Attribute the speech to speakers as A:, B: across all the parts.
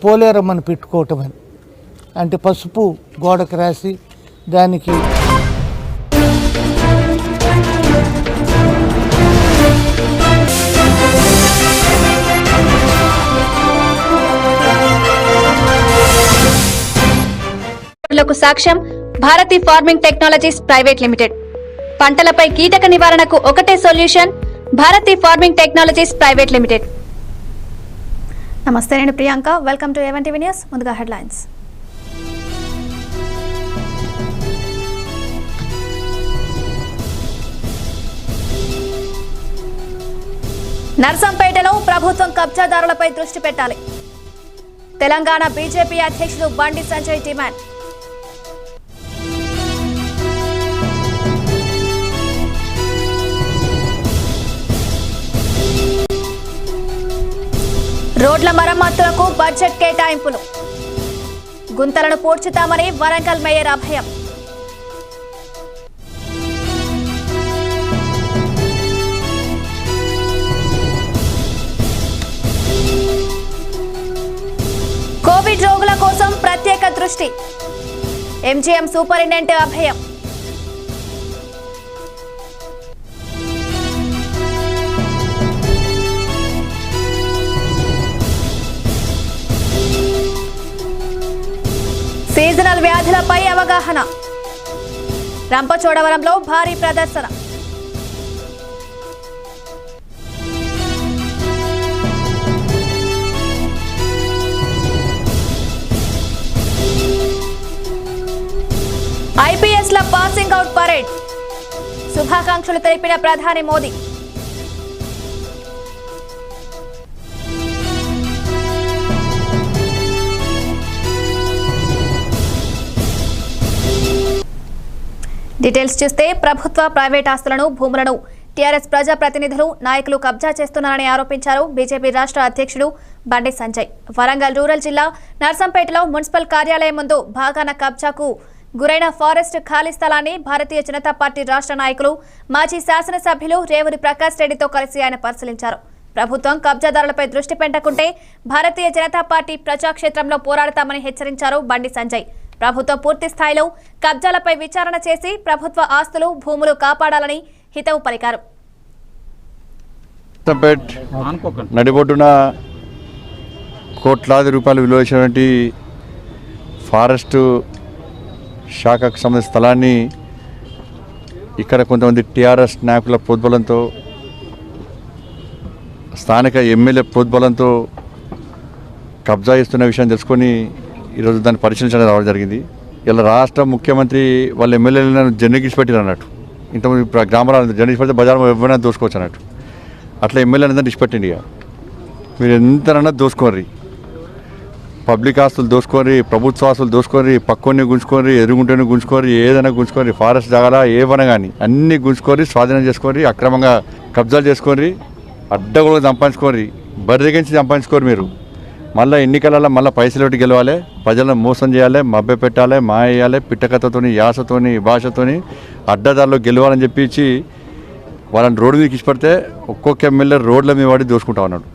A: పోలేరమ్మని పెట్టుకోవటమని, అంటే పసుపు గోడకు రాసి దానికి
B: సాక్ష్యం Bharati farming technologies private limited. పంటలపై కీటక నివారణకు ఒకటే solution, Bharati farming technologies private limited. నమస్తే, నేను Priyanka. Welcome to A one TV news. ముందుగా హెడ్లైన్స్. నర్సంపేటలో ప్రభుత్వం కబ్జాదారులపై దృష్టి పెట్టాలి. తెలంగాణ బీజేపీ అధ్యక్షుడు బండి సంజయ్ డిమాండ్. రోడ్ల మరమ్మతులకు బడ్జెట్ కేటాయింపులు, గుంతలను పూడ్చుతామని వరంగల్ మేయర్ అభయం. కోవిడ్ రోగుల కోసం ప్రత్యేక దృష్టి, ఎంజీఎం సూపరింటెండెంట్ అభయం. సీజనల్ వ్యాధులపై అవగాహన, రంపచోడవరంలో భారీ ప్రదర్శన. ఐపీఎస్ల పాసింగ్ అవుట్ పరేడ్, శుభాకాంక్షలు తెలిపిన ప్రధాని మోదీ. డీటెయిల్స్ చూస్తే, ప్రభుత్వ ప్రైవేట్ ఆస్తులను, భూములను టీఆర్ఎస్ ప్రజాప్రతినిధులు, నాయకులు కబ్జా చేస్తున్నారని ఆరోపించారు బీజేపీ రాష్ట్ర అధ్యక్షుడు బండి సంజయ్. వరంగల్ రూరల్ జిల్లా నర్సంపేటలో మున్సిపల్ కార్యాలయం ముందు భాగాన కబ్జాకు గురైన ఫారెస్ట్ ఖాళీ స్థలాన్ని భారతీయ జనతా పార్టీ రాష్ట్ర నాయకులు, మాజీ శాసనసభ్యులు రేవూరి ప్రకాష్ రెడ్డితో కలిసి ఆయన పరిశీలించారు. ప్రభుత్వం కబ్జాదారులపై దృష్టి పెట్టకుంటే భారతీయ జనతా పార్టీ ప్రజాక్షేత్రంలో పోరాడతామని హెచ్చరించారు బండి సంజయ్. ప్రభుత్వం పూర్తి స్థాయిలో కబ్జాలపై విచారణ చేసి ప్రభుత్వ ఆస్తులు, భూములు కాపాడాలని హితవు పలికారు.
C: నడిబొడ్డున కోట్లాది రూపాయలు విలువ చేసినటువంటి ఫారెస్ట్ శాఖకు సంబంధించిన స్థలాన్ని ఇక్కడ కొంతమంది టీఆర్ఎస్ నాయకుల ప్రోద్బలంతో, స్థానిక ఎమ్మెల్యే ప్రోద్బలంతో కబ్జా చేస్తున్న విషయం తెలుసుకొని ఈరోజు దాన్ని పరిశీలించడం రావడం జరిగింది. ఇలా రాష్ట్ర ముఖ్యమంత్రి వాళ్ళ ఎమ్మెల్యేలను జెండగిసి పెట్టారు అన్నట్టు. ఇంతమంది గ్రామాలను జెండగిసి పెడితే బజార్ ఎవరైనా దోసుకోవచ్చు అన్నట్టు. అట్లా ఎమ్మెల్యేలందరూ ఇచ్చిపెట్టింది. ఇక మీరు ఎంతనన్నా దోసుకోర్రి, పబ్లిక్ ఆస్తులు దోసుకోర్రి, ప్రభుత్వ ఆస్తులు దోసుకోర్రి, పక్కోని గుంజుకోర్రి, ఎదురుగుంటేనే గుంజుకోర్రి, ఏదైనా గుంజుకోర్రి, ఫారెస్ట్ జాగాలా ఏవైనా కానీ అన్నీ గుంజుకోర్రి, స్వాధీనం చేసుకోర్రి, అక్రమంగా కబ్జాలు చేసుకోర్రి, అడ్డగోలుగా సంపాదించుకోర్రి, బరిదగించి సంపాదించుకోరు. మీరు మళ్ళీ ఎన్నికలలో మళ్ళీ పైసలు పెట్టి గెలవాలి, ప్రజలను మోసం చేయాలి, మభ్య పెట్టాలి, మాయ వేయాలి, పిట్టకథతోని, యాసతోని, భాషతోని అడ్డదారిలో గెలవాలని చెప్పించి వాళ్ళని రోడ్డు మీదకి ఇష్టపడితే ఒక్కొక్క ఎమ్మెల్యే రోడ్ల మీద పడి దోసుకుంటా ఉన్నాడు.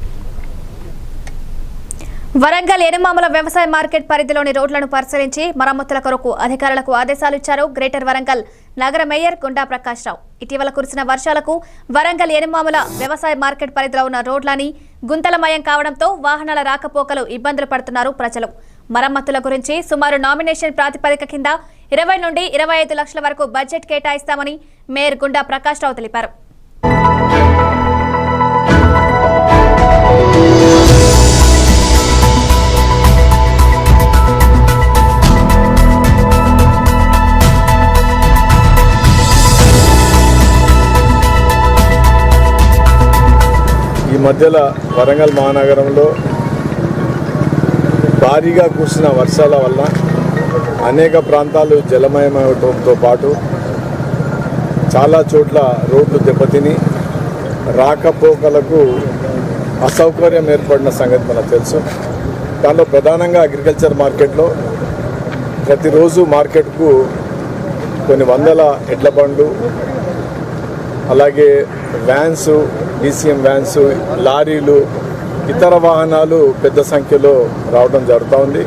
B: వరంగల్ ఎనుమాముల వ్యవసాయ మార్కెట్ పరిధిలోని రోడ్లను పరిశీలించి మరమ్మతుల కొరకు అధికారులకు ఆదేశాలు ఇచ్చారు గ్రేటర్ వరంగల్ నగర మేయర్ గుండా ప్రకాష్ రావు. ఇటీవల కురిసిన వర్షాలకు వరంగల్ ఎనుమాముల వ్యవసాయ మార్కెట్ పరిధిలో ఉన్న రోడ్లని గుంతలమయం కావడంతో వాహనాల రాకపోకలు ఇబ్బందులు పడుతున్నారు ప్రజలు. మరమ్మతుల గురించి సుమారు నామినేషన్ ప్రాతిపదిక కింద 20 నుండి 25 లక్షల వరకు బడ్జెట్ కేటాయిస్తామని మేయర్ గుండా ప్రకాష్ రావు తెలిపారు.
D: ఈ మధ్యలో వరంగల్ మహానగరంలో భారీగా కురిసిన వర్షాల వల్ల అనేక ప్రాంతాలు జలమయమవడంతో పాటు చాలా చోట్ల రోడ్లు దెబ్బతిని రాకపోకలకు అసౌకర్యం ఏర్పడిన సంగతి మనకు తెలుసు. దానిలో ప్రధానంగా అగ్రికల్చర్ మార్కెట్లో ప్రతిరోజు మార్కెట్కు కొన్ని వందల ఎడ్ల బండ్లు, అలాగే వ్యాన్స్, డీసీఎం వ్యాన్స్, లారీలు ఇతర వాహనాలు పెద్ద సంఖ్యలో రావడం జరుగుతూ ఉంది.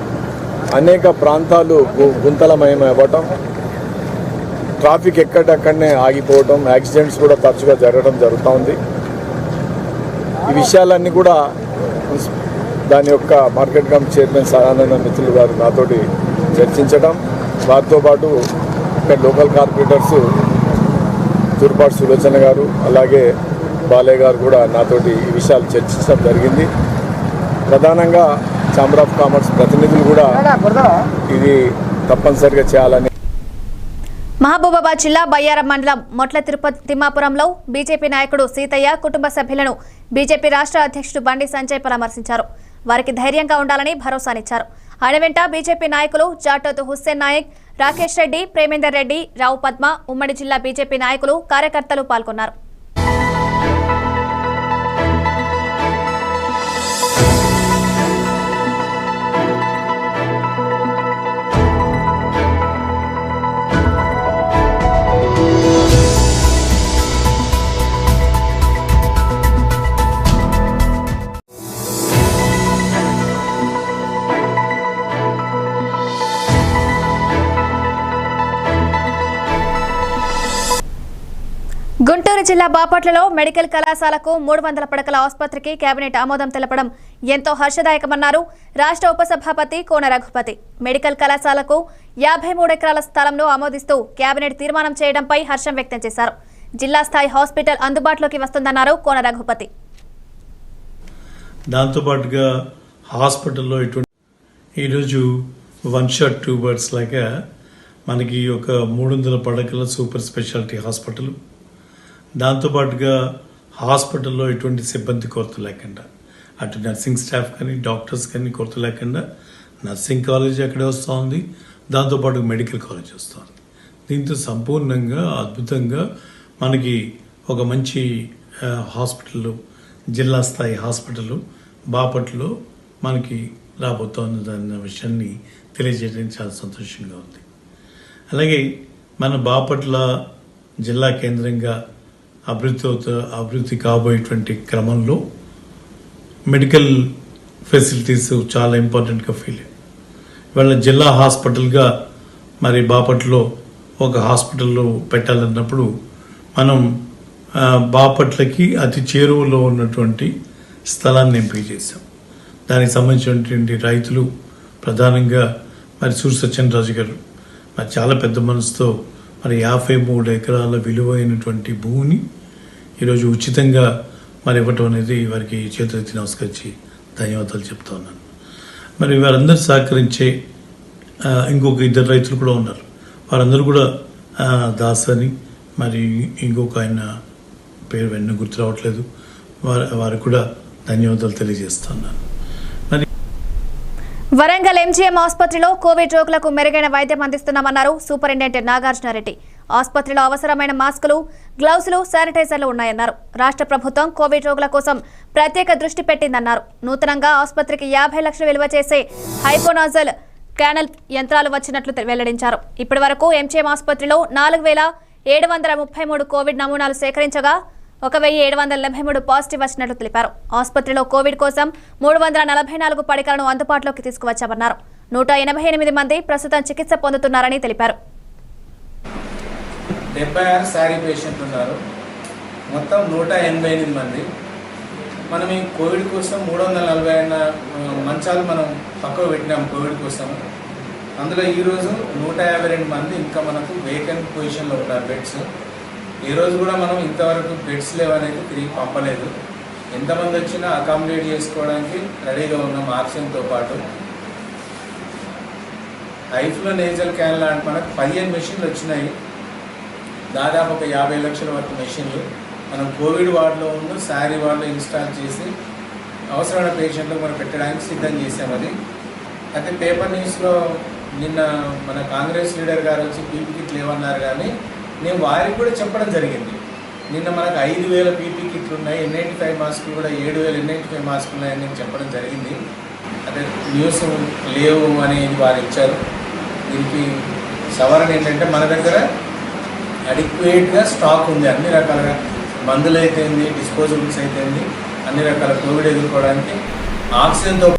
D: అనేక ప్రాంతాలు గుంతలమయం అవ్వటం, ట్రాఫిక్ ఎక్కడక్కడనే ఆగిపోవటం, యాక్సిడెంట్స్ కూడా తరచుగా జరగడం జరుగుతూ ఉంది. ఈ విషయాలన్నీ కూడా దాని యొక్క మార్కెట్ కమిటీ చైర్మన్ సదానంద మిత్రులు గారు నాతోటి చర్చించడం, వారితో పాటు ఇక్కడ లోకల్ కార్పొరేటర్స్ తూర్పాటి సులోచన గారు అలాగే బాలయ్య గారు కూడా నాతోటి ఈ విషయాలు చర్చించడం జరిగింది. ప్రధానంగా ఛాంబర్ ఆఫ్ కామర్స్ ప్రతినిధులు కూడా ఇది తప్పనిసరిగా చేయాలని.
B: మహబూబాబాద్ జిల్లా బయ్యారం మండలం మొట్ల తిమ్మాపురంలో బీజేపీ నాయకుడు సీతయ్య కుటుంబ సభ్యులను బీజేపీ రాష్ట్ర అధ్యక్షుడు బండి సంజయ్ పరామర్శించారు. వారికి ధైర్యంగా ఉండాలని భరోసానిచ్చారు. ఆయన వెంట బీజేపీ నాయకులు జాటోతు హుస్సేన్ నాయక్, రాకేష్ రెడ్డి, ప్రేమేందర్ రెడ్డి, రావు పద్మ, ఉమ్మడి జిల్లా బీజేపీ నాయకులు, కార్యకర్తలు పాల్గొన్నారు. గుంటూరు జిల్లా బాపట్లలో మెడికల్ కళాశాలకు 300 పడకల ఆసుపత్రికి కేబినెట్ ఆమోదం తెలపడం ఎంతో హర్షదాయకమన్నారు రాష్ట్ర ఉపసభాపతి కోన రఘుపతి. మెడికల్ కళాశాలకు 53 ఎకరాల స్థలంను ఆమోదిస్తూ కేబినెట్ తీర్మానం చేయడంపై హర్షం వ్యక్తం చేశారు. జిల్లా స్థాయి హాస్పిటల్ అందుబాటులోకి వస్తుందన్నారు కోన రఘుపతి.
E: దాంతోపాటుగా హాస్పిటల్లో ఈరోజు వన్ షాట్ టూ బర్డ్స్ లాగా మనకి ఒక 300 పడకల సూపర్ స్పెషాలిటీ హాస్పిటల్, దాంతోపాటుగా హాస్పిటల్లో ఎటువంటి సిబ్బంది కొరత లేకుండా, అటు నర్సింగ్ స్టాఫ్ కానీ డాక్టర్స్ కానీ కొరత లేకుండా నర్సింగ్ కాలేజ్ అక్కడే వస్తూ ఉంది, దాంతోపాటు మెడికల్ కాలేజ్ వస్తుంది. దీంతో సంపూర్ణంగా అద్భుతంగా మనకి ఒక మంచి హాస్పిటల్, జిల్లా స్థాయి హాస్పిటల్ బాపట్లో మనకి రాబోతున్న విషయాన్ని తెలియజేయడానికి చాలా సంతోషంగా ఉంది. అలాగే మన బాపట్ల జిల్లా కేంద్రంగా అభివృద్ధి కాబోయేటువంటి క్రమంలో మెడికల్ ఫెసిలిటీస్ చాలా ఇంపార్టెంట్గా ఫీల్ అయ్యాయి. ఇవాళ జిల్లా హాస్పిటల్గా మరి బాపట్లో ఒక హాస్పిటల్ పెట్టాలన్నప్పుడు మనం బాపట్లకి అతి చేరువలో ఉన్నటువంటి స్థలాన్ని ఎంపిక చేశాం. దానికి సంబంధించినటువంటి రైతులు ప్రధానంగా మరి సూర్య సత్యనరాజు గారు మరి చాలా పెద్ద మనసుతో మరి 53 ఎకరాల విలువైనటువంటి భూమిని ఈరోజు ఉచితంగా మరి ఇవ్వటం అనేది వారికి చేతులెత్తి నమస్కరించి ధన్యవాదాలు చెప్తా ఉన్నాను. మరి వారందరూ సహకరించే ఇంకొక 2 రైతులు కూడా ఉన్నారు. వారందరూ కూడా దాస్ అని మరి ఇంకొక ఆయన పేరు వెన్న గుర్తు రావట్లేదు, వారికి కూడా ధన్యవాదాలు తెలియజేస్తున్నాను.
B: వరంగల్ ఎంజీఎం ఆసుపత్రిలో కోవిడ్ రోగులకు మెరుగైన వైద్యం అందిస్తున్నామన్నారు సూపరింటెండెంట్ నాగార్జునారెడ్డి. ఆసుపత్రిలో అవసరమైన మాస్కులు, గ్లౌజులు, శానిటైజర్లు ఉన్నాయన్నారు. రాష్ట్ర ప్రభుత్వం కోవిడ్ రోగుల కోసం ప్రత్యేక దృష్టి పెట్టిందన్నారు. నూతనంగా ఆసుపత్రికి 50 లక్షలు విలువ చేసే హైపోనాజల్ క్యానల్ యంత్రాలు వచ్చినట్లు వెల్లడించారు. ఇప్పటి వరకు ఎంజీఎం ఆసుపత్రిలో 4733 కోవిడ్ నమూనాలు సేకరించగా 1783 పాజిటివ్ వచ్చినట్లు తెలిపారు. ఆసుపత్రిలో కోవిడ్ కోసం 344 పడకలను అందుబాటులోకి తీసుకువచ్చామన్నారు. 188 మంది ప్రస్తుతం చికిత్స పొందుతున్నారని తెలిపారు.
F: 76 శారీ పేషెంట్లు ఉన్నారు. మొత్తం 188 మంది. మనం ఈ కోవిడ్ కోసం 340 మంచాలు మనం పక్కకు పెట్టినాం కోవిడ్ కోసం. అందులో ఈరోజు 152 మంది ఇంకా మనకు వేకెంట్ పొజిషన్లో ఉన్నారు బెడ్స్. ఈరోజు కూడా మనం ఇంతవరకు బెడ్స్ లేవనేది తిరిగి పంపలేదు. ఎంతమంది వచ్చినా అకామిడేట్ చేసుకోవడానికి రెడీగా ఉన్నాం. ఆక్సిజన్తో పాటు హైఫ్లో నేజల్ క్యాన్ లాంటి మనకు 15 మెషిన్లు వచ్చినాయి. దాదాపు ఒక 50 లక్షల వరకు మెషిన్లు మనం కోవిడ్ వార్డులో ఉన్న శారీ వార్డులో ఇన్స్టాల్ చేసి అవసరమైన పేషెంట్లకు మనం పెట్టడానికి సిద్ధం చేసాం. అది అయితే పేపర్ న్యూస్లో నిన్న మన కాంగ్రెస్ లీడర్ గారు వచ్చి పీపీ కిట్లు లేవన్నారు, కానీ నేను వారికి కూడా చెప్పడం జరిగింది. నిన్న మనకు 5000 పీపీ కిట్లు ఉన్నాయి, N95 మాస్కులు కూడా 7000 N95 మాస్కులు ఉన్నాయని నేను చెప్పడం జరిగింది. అదే న్యూస్ లేవు అనేది వారు ఇచ్చారు. దీనికి సవరణ ఏంటంటే మన దగ్గర అడిక్వేట్గా స్టాక్ ఉంది. అన్ని రకాలుగా మందులు అయితేంది, డిస్పోజబుల్స్ అయితేంది, అన్ని రకాల కోవిడ్ ఎదుర్కోవడానికి ఆక్సిజన్తో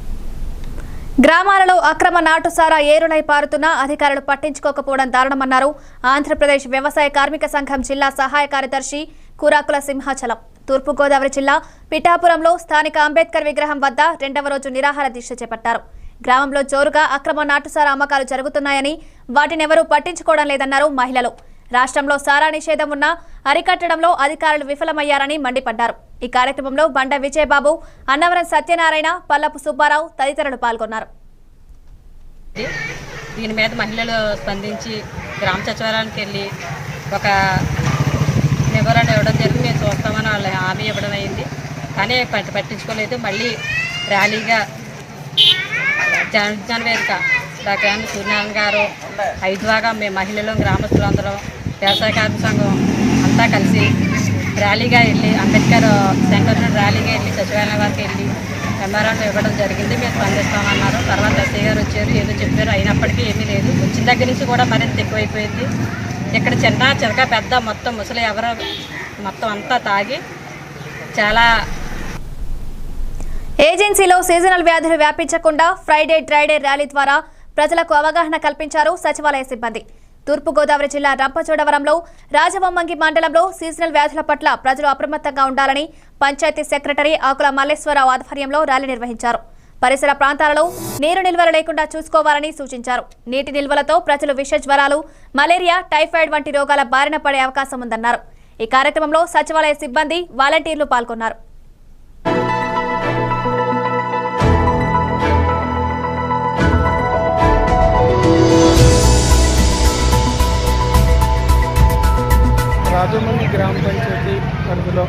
B: గ్రామాలలో అక్రమ నాటుసారా ఏరులై పారుతున్నా అధికారులు పట్టించుకోకపోవడం దారుణమన్నారు ఆంధ్రప్రదేశ్ వ్యవసాయ కార్మిక సంఘం జిల్లా సహాయ కార్యదర్శి కురాకుల సింహాచలం. తూర్పుగోదావరి జిల్లా పిఠాపురంలో స్థానిక అంబేద్కర్ విగ్రహం వద్ద 2వ రోజు నిరాహార దీక్ష చేపట్టారు. గ్రామంలో జోరుగా అక్రమ నాటుసారా అమ్మకాలు జరుగుతున్నాయని వాటినెవరూ పట్టించుకోవడం లేదన్నారు మహిళలు. రాష్ట్రంలో సారా నిషేధం ఉన్నా అరికట్టడంలో అధికారులు విఫలమయ్యారని మండిపడ్డారు. ఈ కార్యక్రమంలో బండ విజయబాబు, అన్నవరం సత్యనారాయణ, పల్లపు సుబ్బారావు తదితరులు పాల్గొన్నారు.
G: దీని మీద మహిళలు స్పందించి గ్రామ సచివాలయానికి వెళ్ళి ఒక నివారణ ఇవ్వడం జరిగింది. మేము చూస్తామని వాళ్ళు హామీ ఇవ్వడం అయింది, కానీ పట్టించుకోలేదు. మళ్ళీ ర్యాలీగా జనవేదిక డాక్టర్ సూర్యనారాయణ గారు, ఐద్వాగా మేము మహిళలు, గ్రామస్తులందరూ, వ్యవసాయ కార్మిక సంఘం అంతా కలిసి ర్యాలీగా వెళ్ళి అంబేద్కర్ సెంటర్ ర్యాలీగా వెళ్ళి సచివాలయం వారికి వెళ్ళి మెమోరాండం ఇవ్వడం జరిగింది. మేము స్పందిస్తామన్నారు. తర్వాత ఎస్ఐ గారు వచ్చారు, ఏదో చెప్పారు, అయినప్పటికీ ఏమీ లేదు. వచ్చిన దగ్గర నుంచి కూడా మరింత ఎక్కువైపోయింది. ఇక్కడ చిన్న చిరక పెద్ద మొత్తం ముసలి ఎవరు మొత్తం అంతా తాగి చాలా.
B: ఏజెన్సీలో సీజనల్ వ్యాధులు వ్యాపించకుండా ఫ్రైడే డ్రైడే ర్యాలీ ద్వారా ప్రజలకు అవగాహన కల్పించారు సచివాలయ సిబ్బంది. తూర్పుగోదావరి జిల్లా రంపచోడవరంలో రాజవొమ్మంగి మండలంలో సీజనల్ వ్యాధుల పట్ల ప్రజలు అప్రమత్తంగా ఉండాలని పంచాయతీ సెక్రటరీ ఆకుల మల్లేశ్వరరావు ఆధ్వర్యంలో ర్యాలీ నిర్వహించారు. పరిసర ప్రాంతాలలో నీరు నిల్వలు లేకుండా చూసుకోవాలని సూచించారు. నీటి నిల్వలతో ప్రజలు విష జ్వరాలు, మలేరియా, టైఫాయిడ్ వంటి రోగాల బారిన పడే అవకాశం ఉందన్నారు. ఈ కార్యక్రమంలో సచివాలయ సిబ్బంది, వాలంటీర్లు పాల్గొన్నారు.
H: రాజవొమ్మంగి గ్రామ పంచాయతీ పరిధిలో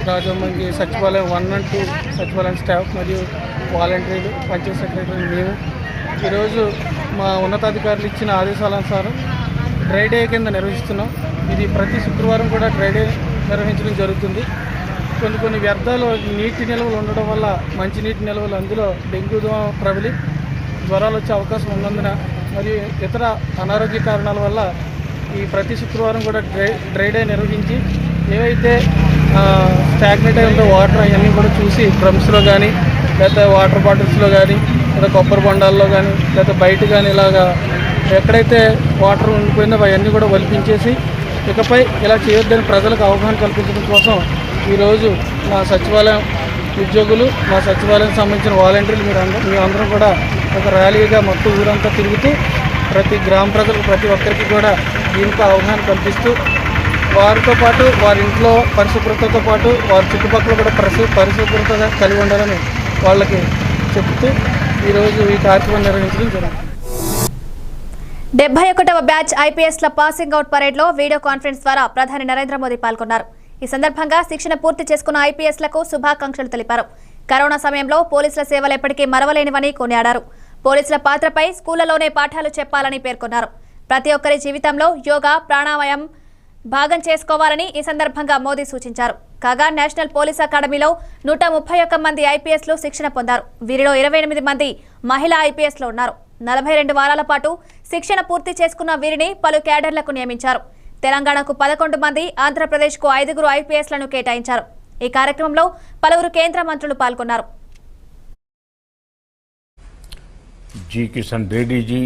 H: రాజవొమ్మంగి సచివాలయం 1 and 2 సచివాలయం స్టాఫ్ మరియు వాలంటీర్లు, పంచాయతీ సెక్రటరీ మేము ఈరోజు మా ఉన్నతాధికారులు ఇచ్చిన ఆదేశాలనుసారం డ్రై డే కింద నిర్వహిస్తున్నాం. ఇది ప్రతి శుక్రవారం కూడా డ్రై డే నిర్వహించడం జరుగుతుంది. కొన్ని వ్యర్థాలు నీటి నిల్వలు ఉండడం వల్ల, మంచినీటి నిల్వలు, అందులో డెంగ్యూ దోమ ప్రబలి జ్వరాలు వచ్చే అవకాశం ఉన్నందున మరియు ఇతర అనారోగ్య కారణాల వల్ల ఈ ప్రతి శుక్రవారం కూడా డ్రై డే నిర్వహించి ఏవైతే స్టాగ్నెట్ అయి ఉందో వాటర్ అవన్నీ కూడా చూసి డ్రమ్స్లో కానీ, లేకపోతే వాటర్ బాటిల్స్లో కానీ, లేదా కొబ్బరి బొండాల్లో కానీ, లేకపోతే బయట కానీ ఇలాగా ఎక్కడైతే వాటర్ ఉండిపోయిందో అవన్నీ కూడా ఒలిపించేసి ఇకపై ఇలా చేయొద్దని ప్రజలకు అవగాహన కల్పించడం కోసం ఈరోజు మా సచివాలయం ఉద్యోగులు, మా సచివాలయం సంబంధించిన వాలంటీర్లు మేమందరం కూడా ఒక ర్యాలీగా మొత్తం ఊరంతా తిరుగుతూ ప్రతి గ్రామ ప్రజలకు, ప్రతి ఒక్కరికి కూడా దీనిపై అవగాహన కల్పిస్తూ వారితో పాటు వారి ఇంట్లో పరిశుభ్రతతో పాటు వారి చుట్టుపక్కల కూడా పరిశుభ్రతగా కలిగి ఉండాలని వాళ్ళకి చెప్తూ ఈరోజు ఈ కార్యక్రమం నిర్వహించడం జరుగుతుంది.
B: 71వ బ్యాచ్ ఐపీఎస్ల పాసింగ్ అవుట్ పరేడ్లో వీడియో కాన్ఫరెన్స్ ద్వారా ప్రధాని నరేంద్ర మోదీ పాల్గొన్నారు. ఈ సందర్భంగా శిక్షణ పూర్తి చేసుకున్న ఐపీఎస్లకు శుభాకాంక్షలు తెలిపారు. కరోనా సమయంలో పోలీసుల సేవలు ఎప్పటికీ మరవలేనివని కొనియాడారు. పోలీసుల పాత్రపై స్కూళ్లలోనే పాఠాలు చెప్పాలని పేర్కొన్నారు. ప్రతి ఒక్కరి జీవితంలో యోగా, ప్రాణాయామం భాగం చేసుకోవాలని ఈ సందర్భంగా మోదీ సూచించారు. కాగా నేషనల్ పోలీస్ అకాడమీలో 131 మంది ఐపీఎస్లు శిక్షణ పొందారు. వీరిలో 28 మంది మహిళా ఐపీఎస్లు ఉన్నారు. 42 వారాల పాటు శిక్షణ పూర్తి చేసుకున్న వీరిని పలు క్యాడర్లకు నియమించారు. తెలంగాణకు 11 మంది, ఆంధ్రప్రదేశ్కు 5 ఐపీఎస్లను కేటాయించారు. ఈ కార్యక్రమంలో పలువురు కేంద్ర మంత్రులు పాల్గొన్నారు.
I: जी किशन रेड्डी जी,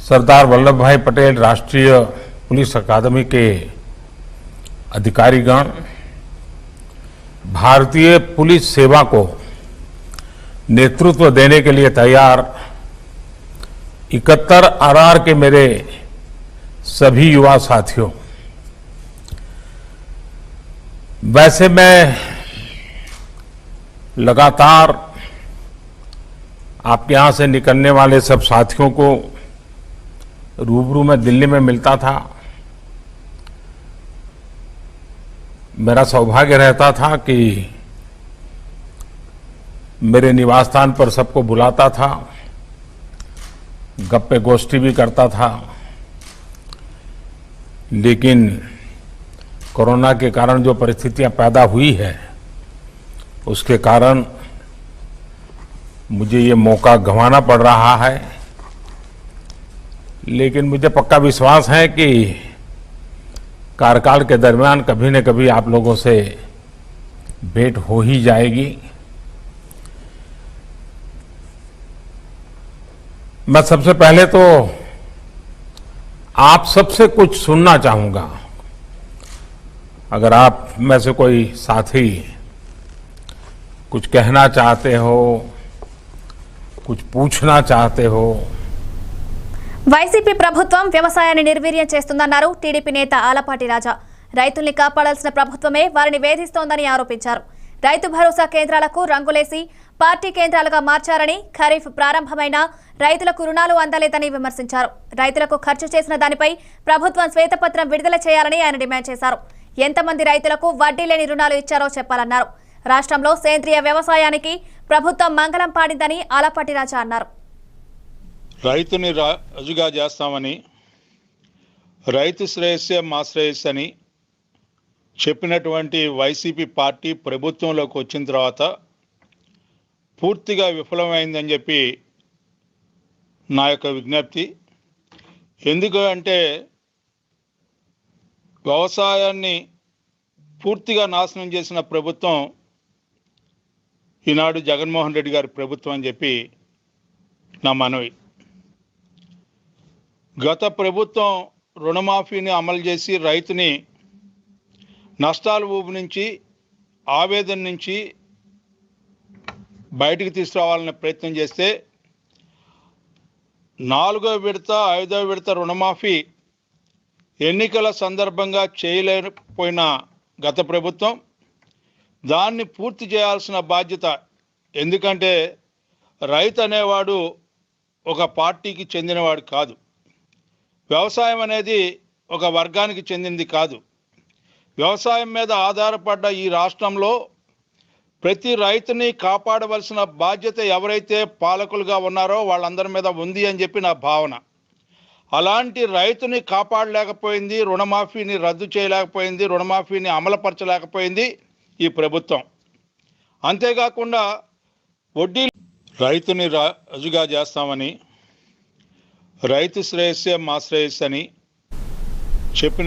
I: सरदार वल्लभ भाई पटेल राष्ट्रीय पुलिस अकादमी के अधिकारीगण, भारतीय पुलिस सेवा को नेतृत्व देने के लिए तैयार 71 आरआर के मेरे सभी युवा साथियों, वैसे मैं लगातार आपके यहाँ से निकलने वाले सब साथियों को रूबरू में दिल्ली में मिलता था। मेरा सौभाग्य रहता था कि मेरे निवास स्थान पर सबको बुलाता था, गप्पे गोष्ठी भी करता था, लेकिन कोरोना के कारण जो परिस्थितियां पैदा हुई है उसके कारण मुझे ये मौका गंवाना पड़ रहा है। लेकिन मुझे पक्का विश्वास है कि कार्यकाल के दरमियान कभी न कभी आप लोगों से भेंट हो ही जाएगी। मैं सबसे पहले तो आप सबसे कुछ सुनना चाहूंगा। अगर आप में से कोई साथी कुछ कहना चाहते हो, कुछ पूछना चाहते हो।
B: వైసీపీ ప్రభుత్వం వ్యవసాయాన్ని నిర్వీర్యం చేస్తుందన్నారు టీడీపీ నేత ఆలపాటి రాజా. రైతుల్ని కాపాడాల్సిన ప్రభుత్వమే వారిని వేధిస్తోందని ఆరోపించారు. రైతు భరోసా కేంద్రాలకు రంగులేసి పార్టీ కేంద్రాలుగా మార్చారని, ఖరీఫ్ ప్రారంభమైన రైతులకు రుణాలు అందలేదని విమర్శించారు. రైతులకు ఖర్చు చేసిన దానిపై ప్రభుత్వం శ్వేతపత్రం విడుదల చేయాలని ఆయన డిమాండ్ చేశారు. ఎంతమంది రైతులకు వడ్డీ లేని రుణాలు ఇచ్చారో చెప్పాలన్నారు. రాష్ట్రంలో సేంద్రియ వ్యవసాయానికి ప్రభుత్వం మంగళం పాడిందని ఆలపాటి రాజా అన్నారు.
J: రైతుని రాజుగా చేస్తామని, రైతు శ్రేయస్సే మా శ్రేయస్సు అని చెప్పినటువంటి వైసీపీ పార్టీ ప్రభుత్వంలోకి వచ్చిన తర్వాత పూర్తిగా విఫలమైందని చెప్పి నా యొక్క విజ్ఞప్తి. ఎందుకు అంటే వ్యవసాయాన్ని పూర్తిగా నాశనం చేసిన ప్రభుత్వం ఈనాడు జగన్మోహన్ రెడ్డి గారి ప్రభుత్వం అని చెప్పి నా మనవి. గత ప్రభుత్వం రుణమాఫీని అమలు చేసి రైతుని నష్టాల ఊబి నుంచి, ఆవేదన నుంచి బయటికి తీసుకురావాలనే ప్రయత్నం చేస్తే 4వ విడత 5వ విడత రుణమాఫీ ఎన్నికల సందర్భంగా చేయలేకపోయిన గత ప్రభుత్వం దాన్ని పూర్తి చేయాల్సిన బాధ్యత. ఎందుకంటే రైతు అనేవాడు ఒక పార్టీకి చెందినవాడు కాదు. వ్యవసాయం అనేది ఒక వర్గానికి చెందింది కాదు. వ్యవసాయం మీద ఆధారపడ్డ ఈ రాష్ట్రంలో ప్రతి రైతుని కాపాడవలసిన బాధ్యత ఎవరైతే పాలకులుగా ఉన్నారో వాళ్ళందరి మీద ఉంది అని చెప్పి నా భావన. అలాంటి రైతుని కాపాడలేకపోయింది, రుణమాఫీని రద్దు చేయలేకపోయింది, రుణమాఫీని అమలుపరచలేకపోయింది ఈ ప్రభుత్వం. అంతేకాకుండా వడ్డీ రైతుని రాజుగా చేస్తామని, రైతు శ్రేయస్సే మా శ్రేయస్సు అని చెప్పిన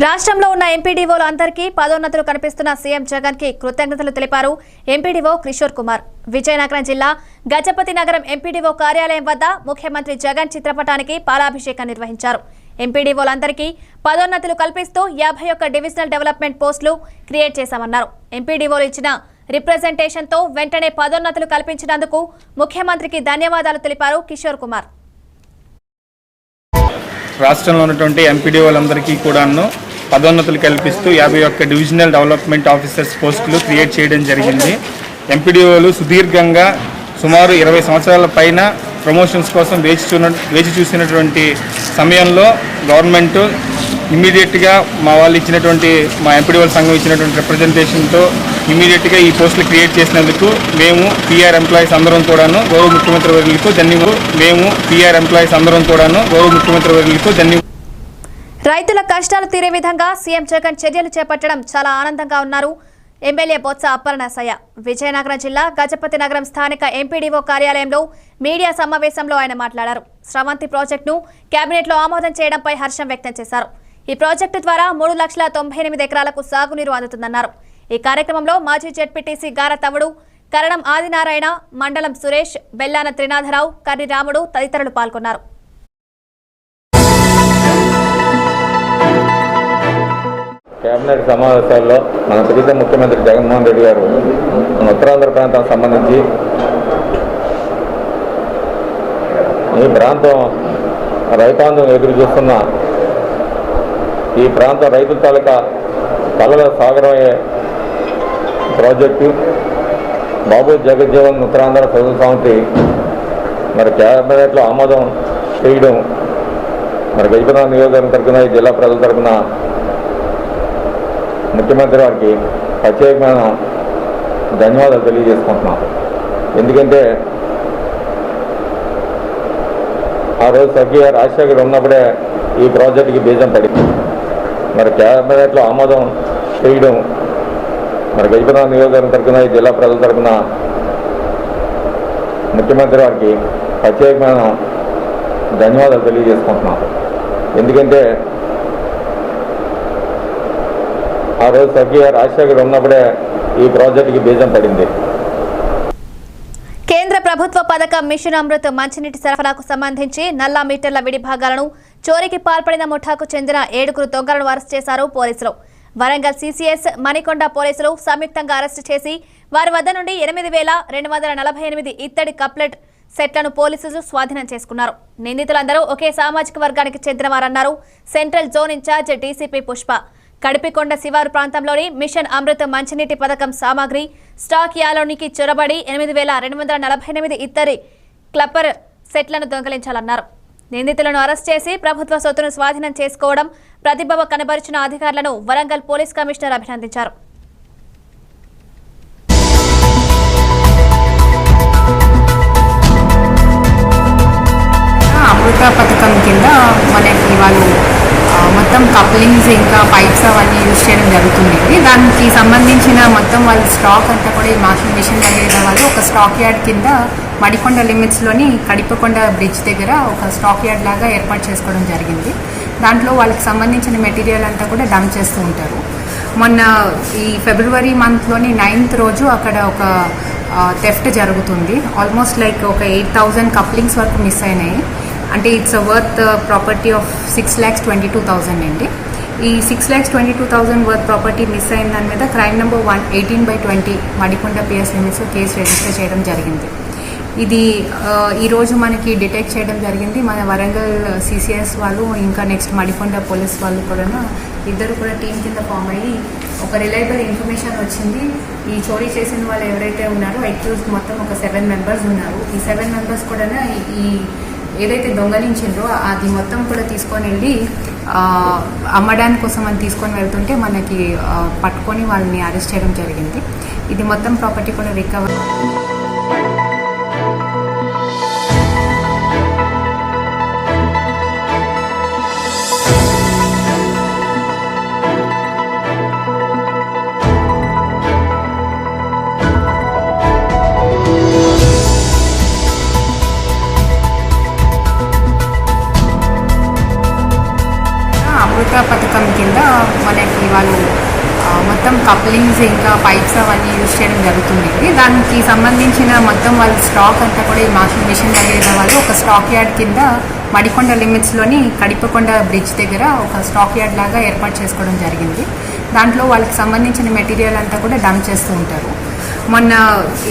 B: రాష్ట్రంలో ఉన్న ఎంపీడీఓలు అందరికీ పదోన్నతులు కనిపిస్తున్న సీఎం జగన్ కి కృతజ్ఞతలు తెలిపారు ఎంపీడీఓ కిషోర్ కుమార్. విజయనగరం జిల్లా గజపతి నగరం ఎంపీడీఓ కార్యాలయం వద్ద ముఖ్యమంత్రి జగన్ చిత్రపటానికి పాలాభిషేకం నిర్వహించారు. ఎంపీడీఓలందరికీ పదోన్నతులు కల్పిస్తూ 51 డివిజనల్ డెవలప్మెంట్ పోస్టులు క్రియేట్ చేశామన్నారు. ఎంపీడీఓలు ఇచ్చిన రిప్రజెంటేషన్తో వెంటనే పదోన్నతులు కల్పించినందుకు ముఖ్యమంత్రికి ధన్యవాదాలు తెలిపారు కిషోర్ కుమార్.
K: రాష్ట్రంలో ఉన్నటువంటి ఎంపీడీఓలందరికీ కూడాను పదోన్నతులు కల్పిస్తూ 51 డివిజనల్ డెవలప్మెంట్ ఆఫీసర్స్ పోస్టులు క్రియేట్ చేయడం జరిగింది. ఎంపీడీఓలు సుదీర్ఘంగా సుమారు 20 సంవత్సరాల పైన ప్రమోషన్స్ కోసం వేచి చూసినటువంటి సమయంలో గవర్నమెంట్ ఇమీడియట్గా మా వాళ్ళు ఇచ్చినటువంటి, మా ఎంపీడీఓల సంఘం ఇచ్చినటువంటి రిప్రజెంటేషన్తో ఇమీడియట్గా ఈ పోస్టులు క్రియేట్ చేసినందుకు మేము పీఆర్ ఎంప్లాయీస్ అందరం కూడాను గౌరవ ముఖ్యమంత్రి వర్యులకు ధన్యవాదాలు.
B: రైతుల కష్టాలు తీరే విధంగా సీఎం జగన్ చర్యలు చేపట్టడం చాలా ఆనందంగా ఉన్నారు ఎమ్మెల్యే బొత్స అప్పలనరసయ్య. విజయనగరం జిల్లా గజపతి నగరం స్థానిక ఎంపీడీఓ కార్యాలయంలో మీడియా సమావేశంలో ఆయన మాట్లాడారు. స్రవంతి ప్రాజెక్టును కేబినెట్లో ఆమోదం చేయడంపై హర్షం వ్యక్తం చేశారు. ఈ ప్రాజెక్టు ద్వారా 3,98 ఎకరాలకు సాగునీరు అందుతుందన్నారు. ఈ కార్యక్రమంలో మాజీ జెడ్పీటీసీ గార తవుడు, కరణం ఆదినారాయణ, మండలం సురేష్, బెల్లాన త్రినాథరావు, కర్రి రాముడు తదితరులు పాల్గొన్నారు.
L: కేబినెట్ సమావేశాల్లో మన ప్రీతం ముఖ్యమంత్రి జగన్మోహన్ రెడ్డి గారు మన ఉత్తరాంధ్ర ప్రాంతానికి సంబంధించి ఈ ప్రాంతం రైతాంగం ఎదురు చూస్తున్న ఈ ప్రాంతం రైతుల తాలూకా కళల సాగరమయ్యే ప్రాజెక్టు బాబు జగజ్జీవన్ ఉత్తరాంధ్ర చదువు సమితి మరి కేబినెట్లో ఆమోదం చేయడం మరి గజపతి నియోజకవర్గం తరఫున ఈ జిల్లా ప్రజల తరఫున ముఖ్యమంత్రి వారికి ప్రత్యేకమైన ధన్యవాదాలు తెలియజేసుకుంటున్నాం. ఎందుకంటే ఆ రోజు స్వర్గీయ రాజశేఖర్ ఉన్నప్పుడే ఈ ప్రాజెక్టుకి బీజం పడింది. మరి కేబినెట్లో ఆమోదం చేయడం మరి గజపతి నియోజకవర్గం తరఫున ఈ జిల్లా ప్రజల తరఫున ముఖ్యమంత్రి వారికి ప్రత్యేకమైన ధన్యవాదాలు తెలియజేసుకుంటున్నాం. ఎందుకంటే ఆ రోజు స్వర్గీయ రాజశేఖర్ ఉన్నప్పుడే ఈ ప్రాజెక్టుకి బీజం పడింది.
B: కేంద్ర ప్రభుత్వ పథకం మిషన్ అమృత్ మంచినీటి సరఫరాకు సంబంధించి నల్లా మీటర్ల విడిభాగాలను చోరీకి పాల్పడిన ముఠాకు చెందిన 7 దొంగలను అరెస్ట్ చేశారు పోలీసులు. వరంగల్ CCS మణికొండ పోలీసులు సంయుక్తంగా అరెస్టు చేసి వారి వద్ద నుండి 8,248 ఇత్తడి కప్లెట్ సెట్లను పోలీసులు స్వాధీనం చేసుకున్నారు. నిందితులందరూ ఒకే సామాజిక వర్గానికి చెందినవారన్నారు central zone incharge DCP Pushpa. Kadipikonda శివారు ప్రాంతంలోని మిషన్ అమృత్ మంచినీటి పథకం సామాగ్రి స్టాక్ యాలోనికి చొరబడి 8,248 ఇత్తడి క్లప్పర్ సెట్లను దొంగిలించాలన్నారు. నిందితులను అరెస్ట్ చేసి ప్రభుత్వ సొత్తును స్వాధీనం చేసుకోవడం ప్రతిభ కనబరిచిన అధికారులను వరంగల్ పోలీస్ కమిషనర్ అభినందించారు.
M: అమృత పథకం కింద మనకి వాళ్ళు మొత్తం కప్లింగ్స్ ఇంకా పైప్స్ అవన్నీ యూజ్ చేయడం జరుగుతుంది. దానికి సంబంధించిన మొత్తం వాళ్ళ స్టాక్ అంతా కూడా ఈ మాషింగ్ మిషన్ దగ్గర వాళ్ళు ఒక స్టాక్ యార్డ్ కింద మడికొండ లిమిట్స్లోని కడిపకొండ బ్రిడ్జ్ దగ్గర ఒక స్టాక్ యార్డ్ లాగా ఏర్పాటు చేసుకోవడం జరిగింది. దాంట్లో వాళ్ళకి సంబంధించిన మెటీరియల్ అంతా కూడా డంప్ చేస్తూ ఉంటారు. మొన్న ఈ ఫిబ్రవరి మంత్లోని 9th రోజు అక్కడ ఒక థెఫ్ట్ జరుగుతుంది. ఆల్మోస్ట్ లైక్ ఒక 8,000 కప్లింగ్స్ వరకు మిస్ అయినాయి. అంటే ఇట్స్ వర్త్ ప్రాపర్టీ ఆఫ్ 6,22,000 అండి. ఈ 6,22,000 వర్త్ ప్రాపర్టీ మిస్ అయిన దాని మీద crime number 18/20 Madikonda PS limits case register చేయడం జరిగింది. ఇది ఈరోజు మనకి డిటెక్ట్ చేయడం జరిగింది. మన వరంగల్ CCS వాళ్ళు ఇంకా నెక్స్ట్ మడికొండ పోలీస్ వాళ్ళు కూడా ఇద్దరు కూడా టీం కింద ఫామ్ అయ్యి ఒక రిలయబుల్ ఇన్ఫర్మేషన్ వచ్చింది. ఈ చోరీ చేసిన వాళ్ళు ఎవరైతే ఉన్నారో అక్యూజ్డ్ మొత్తం ఒక 7 మెంబర్స్ ఉన్నారు. ఈ 7 మెంబర్స్ కూడా ఈ ఏదైతే దొంగలించిండ్రో అది మొత్తం కూడా తీసుకొని వెళ్ళి అమ్మడానికి కోసం అని తీసుకొని వెళ్తుంటే మనకి పట్టుకొని వాళ్ళని అరెస్ట్ చేయడం జరిగింది. ఇది మొత్తం ప్రాపర్టీ కూడా రికవర్. అమృత పథకం కింద మనకి వాళ్ళు మొత్తం కప్లింగ్స్ ఇంకా పైప్స్ అవన్నీ యూజ్ చేయడం జరుగుతుంది. దానికి సంబంధించిన మొత్తం వాళ్ళ స్టాక్ అంతా కూడా ఈ మాషింగ్ మిషన్ దగ్గర వాళ్ళు ఒక స్టాక్ యార్డ్ కింద మడికొండ లిమిట్స్లోని కడిపకొండ బ్రిడ్జ్ దగ్గర ఒక స్టాక్ యార్డ్ లాగా ఏర్పాటు చేసుకోవడం జరిగింది. దాంట్లో వాళ్ళకి సంబంధించిన మెటీరియల్ అంతా కూడా డంప్ చేస్తూ ఉంటారు. మొన్న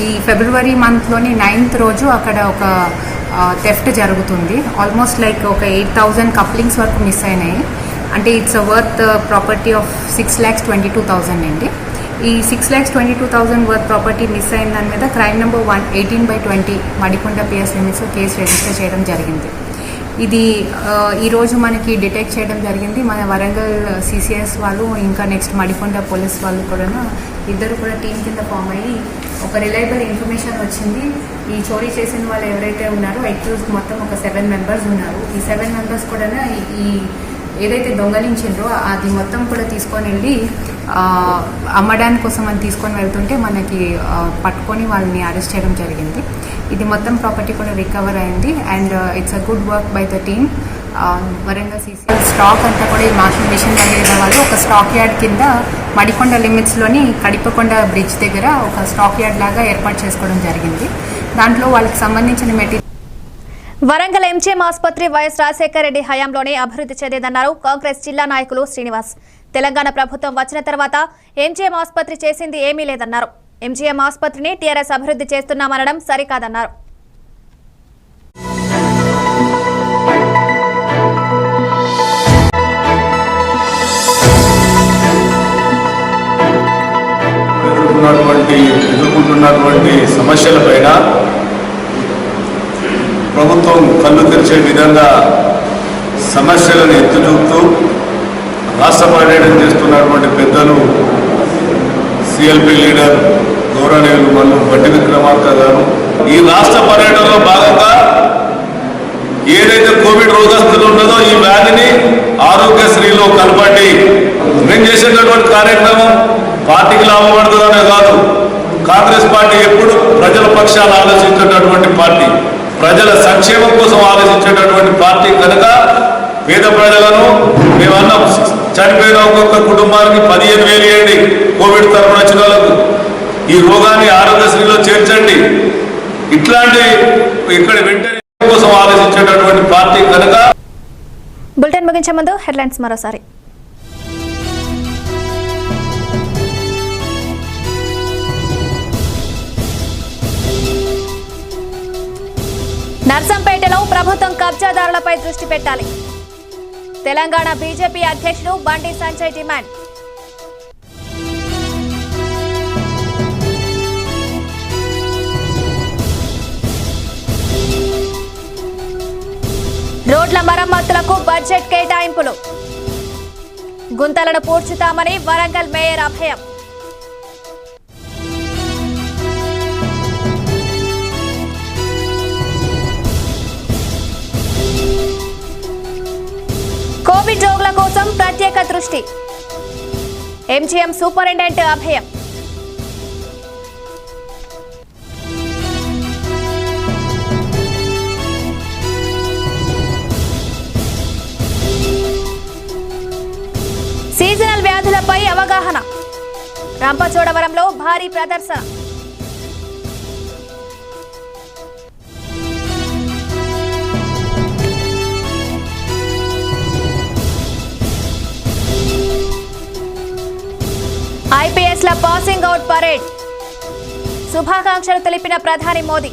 M: ఈ ఫిబ్రవరి మంత్లోని 9th రోజు అక్కడ ఒక థెఫ్ట్ జరుగుతుంది. ఆల్మోస్ట్ లైక్ ఒక 8,000 కప్లింగ్స్ వరకు మిస్ అయినాయి. అంటే ఇట్స్ వర్త్ ప్రాపర్టీ ఆఫ్ 6,22,000 అండి. ఈ 6,22,000 వర్త్ ప్రాపర్టీ మిస్ అయిన దాని మీద crime number 18/20 Madikonda PS limits case register చేయడం జరిగింది. ఇది ఈరోజు మనకి డిటెక్ట్ చేయడం జరిగింది. మన వరంగల్ CCS వాళ్ళు ఇంకా నెక్స్ట్ మడికొండ పోలీస్ వాళ్ళు కూడా ఇద్దరు కూడా టీం కింద ఫామ్ అయ్యి ఒక రిలయబుల్ ఇన్ఫర్మేషన్ వచ్చింది. ఈ చోరీ చేసిన వాళ్ళు ఎవరైతే ఉన్నారో అక్యూజ్డ్ మొత్తం ఒక 7 మెంబర్స్ ఉన్నారు. ఈ 7 మెంబర్స్ కూడా ఈ ఏదైతే దొంగలించిండ్రో అది మొత్తం కూడా తీసుకొని వెళ్ళి అమ్మడానికి కోసం అని తీసుకొని వెళ్తుంటే మనకి పట్టుకొని వాళ్ళని అరెస్ట్ చేయడం జరిగింది. ఇది మొత్తం ప్రాపర్టీ కూడా రికవర్ అయింది. And it's a good work by the team. Warangal CCS stock అంతా కూడా ఈ మాషింగ్ మిషన్ దగ్గర వాళ్ళు ఒక స్టాక్ యార్డ్ కింద మడికొండ లిమిట్స్లోని కడిపకొండ బ్రిడ్జ్ దగ్గర ఒక స్టాక్ యార్డ్ లాగా ఏర్పాటు చేసుకోవడం జరిగింది. దాంట్లో వాళ్ళకి సంబంధించిన మెటీరియల్.
B: వరంగల్ MGM ఆసుపత్రి వైఎస్ రాజశేఖర రెడ్డి హయాంలోనే అభివృద్ధి చెందేదన్నారు కాంగ్రెస్ జిల్లా నాయకులు శ్రీనివాస్. తెలంగాణ ప్రభుత్వం వచ్చిన తర్వాత MGM ఆసుపత్రి చేసింది ఏమీ లేదన్నారు. MGM ఆసుపత్రిని TRS అభివృద్ధి చేస్తున్నామనడం సరికాదన్నారు.
N: ఎదుర్కొంటున్నటువంటి సమస్యలపైన ప్రభుత్వం కళ్ళు తెరిచే విధంగా సమస్యలను ఎత్తి చూపుతూ రాష్ట్ర పర్యటన చేస్తున్నటువంటి పెద్దలు CLP లీడర్ గౌరవనీయులు మల్లు బట్టి విక్రమార్క గారు ఈ రాష్ట్ర పర్యటనలో భాగంగా ఏదైతే కోవిడ్ రోగస్తులు ఉన్నదో ఈ వ్యాధిని ఆరోగ్యశ్రీలో కలపండి. మేము చేసేటటువంటి కార్యక్రమం పార్టీకి లాభపడుతుందనే కాదు, కాంగ్రెస్ పార్టీ ఎప్పుడు ప్రజల పక్షాలు ఆలోచించేటటువంటి పార్టీ, ప్రజల సంక్షేమం కోసం ఆలోచించేటటువంటి పార్టీ కనుక పేద ప్రజలను మేమన్నా చనిపోయిన ఒక్కొక్క కుటుంబానికి 15,000 ఇవ్వండి, కోవిడ్ తరఫున వచ్చిన వాళ్ళకు ఈ రోగాన్ని ఆరోగ్యశ్రీలో చేర్చండి. ఇట్లాంటి ఇక్కడ వెంటనే కోసం ఆలోచించేటటువంటి పార్టీ కనుక.
B: బులెటిన్ ముగించే ముందు హెడ్లైన్స్ మరోసారి. నర్సంపేటలో ప్రభుత్వం కబ్జాదారులపై దృష్టి పెట్టాలి. తెలంగాణ బీజేపీ అధ్యక్షుడు బండి సంజయ్ డిమాండ్. రోడ్ల మరమ్మతులకు బడ్జెట్ కేటాయింపులు. గుంతలను పూడ్చుతామని వరంగల్ మేయర్ అభయం. కోవిడ్ రోగుల కోసం ప్రత్యేక దృష్టి. ఎంజీఎం సూపరింటెండెంట్ అభయం. సీజనల్ వ్యాధులపై అవగాహన. రంపచోడవరంలో భారీ ప్రదర్శన. ఐపీఎస్ల పాసింగ్ అవుట్ పరేడ్. శుభాకాంక్షలు తెలిపిన ప్రధాని మోదీ.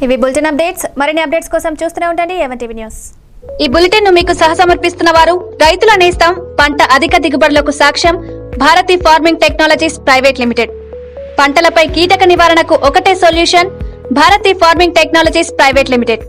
B: ఇవి బులెటిన్ అప్డేట్స్. మరిన్ని అప్డేట్స్ కోసం చూస్తూనే ఉండండి ఏవన్ టీవీ న్యూస్.
O: ఈ బులెటిన్ ను మీకు సహసమర్పిస్తున్న వారు రైతుల నేస్తం, పంట అధిక దిగుబడులకు సాక్ష్యం Bharati farming technologies private limited. పంటలపై కీటక నివారణకు ఒకటే solution Bharati farming technologies private limited.